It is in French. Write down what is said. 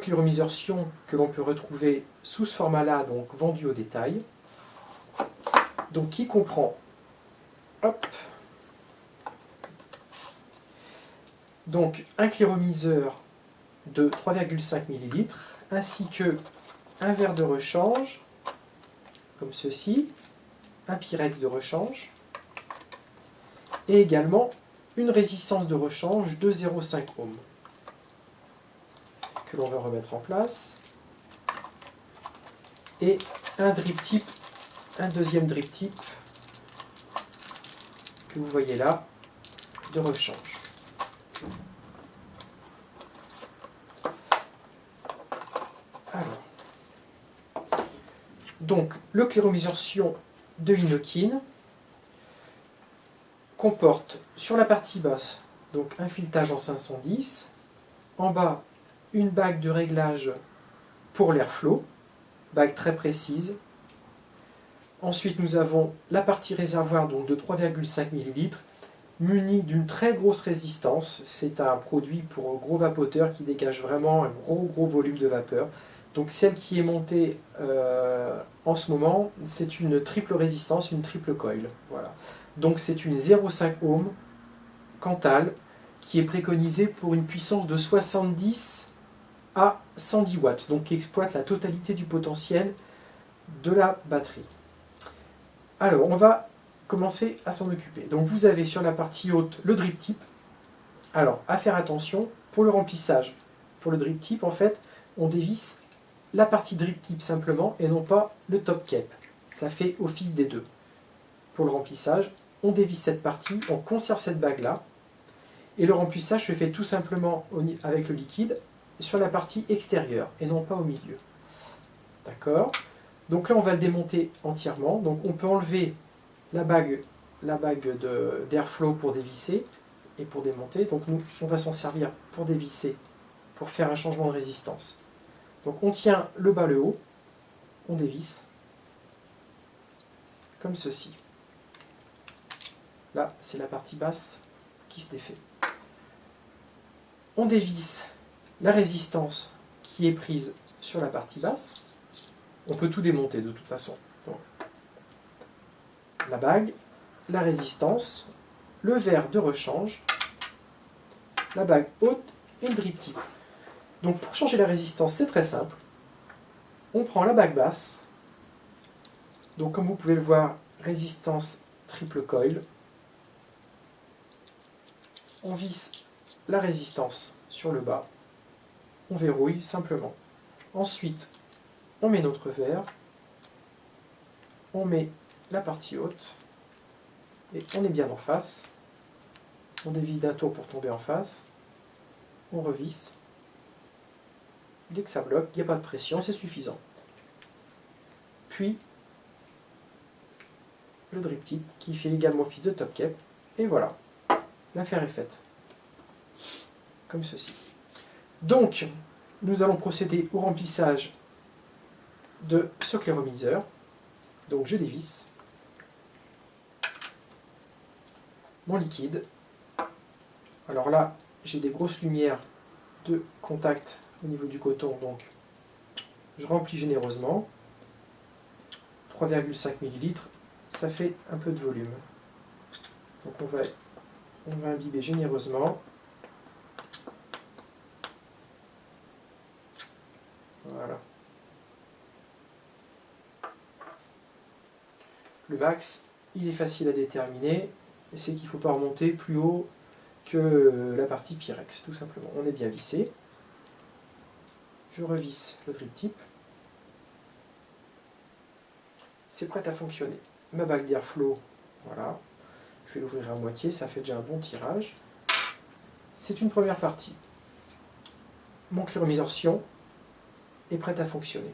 Cliromiseur Sion que l'on peut retrouver sous ce format-là, donc vendu au détail. Donc qui comprend, hop, donc un cliromiseur de 3,5 ml, ainsi que un verre de rechange, comme ceci, un Pyrex de rechange, et également une résistance de rechange de 0,5 ohms, que l'on va remettre en place, et un drip tip, un deuxième drip tip, que vous voyez là, de rechange. Alors, donc le cliromiseur Sion de Inokin comporte sur la partie basse donc un filetage en 510, en bas une bague de réglage pour l'airflow, bague très précise. Ensuite nous avons la partie réservoir donc de 3,5 ml, muni d'une très grosse résistance. C'est un produit pour gros vapoteurs qui dégage vraiment un gros volume de vapeur. Donc celle qui est montée en ce moment, c'est une triple résistance, une triple coil. Voilà. Donc c'est une 0,5 ohm Cantal qui est préconisée pour une puissance de 70 à 110 watts, donc qui exploite la totalité du potentiel de la batterie. Alors on va commencer à s'en occuper. Donc vous avez sur la partie haute le drip tip. Alors à faire attention, pour le remplissage, pour le drip tip en fait, on dévisse la partie drip tip simplement et non pas le top cap. Ça fait office des deux. Pour le remplissage, on dévisse cette partie, on conserve cette bague là, et le remplissage se fait tout simplement avec le liquide sur la partie extérieure et non pas au milieu. D'accord? Donc là on va le démonter entièrement. Donc on peut enlever la bague d'airflow pour dévisser et pour démonter. Donc nous on va s'en servir pour dévisser, pour faire un changement de résistance. Donc on tient le bas, le haut, on dévisse comme ceci. Là c'est la partie basse qui se défait. On dévisse la résistance qui est prise sur la partie basse. On peut tout démonter de toute façon. Donc, la bague, la résistance, le verre de rechange, la bague haute et le drip tip. Donc pour changer la résistance, c'est très simple. On prend la bague basse. Donc comme vous pouvez le voir, résistance triple coil. On visse la résistance sur le bas. On verrouille simplement. Ensuite, on met notre verre. On met la partie haute. Et on est bien en face. On dévisse d'un tour pour tomber en face. On revisse. Dès que ça bloque, il n'y a pas de pression, c'est suffisant. Puis, le drip tip qui fait également office de top cap. Et voilà, l'affaire est faite. Comme ceci. Donc, nous allons procéder au remplissage de ce cliromiseur. Donc, je dévisse mon liquide. Alors là, j'ai des grosses lumières de contact au niveau du coton, donc je remplis généreusement. 3,5 ml, ça fait un peu de volume. Donc on va imbiber généreusement. Voilà. Le max, il est facile à déterminer, et c'est qu'il ne faut pas remonter plus haut que la partie Pyrex, tout simplement. On est bien vissé. Je revisse le drip tip. C'est prêt à fonctionner. Ma bague d'airflow, voilà. Je vais l'ouvrir à moitié, ça fait déjà un bon tirage. C'est une première partie. Mon cliromiseur Sion est prêt à fonctionner.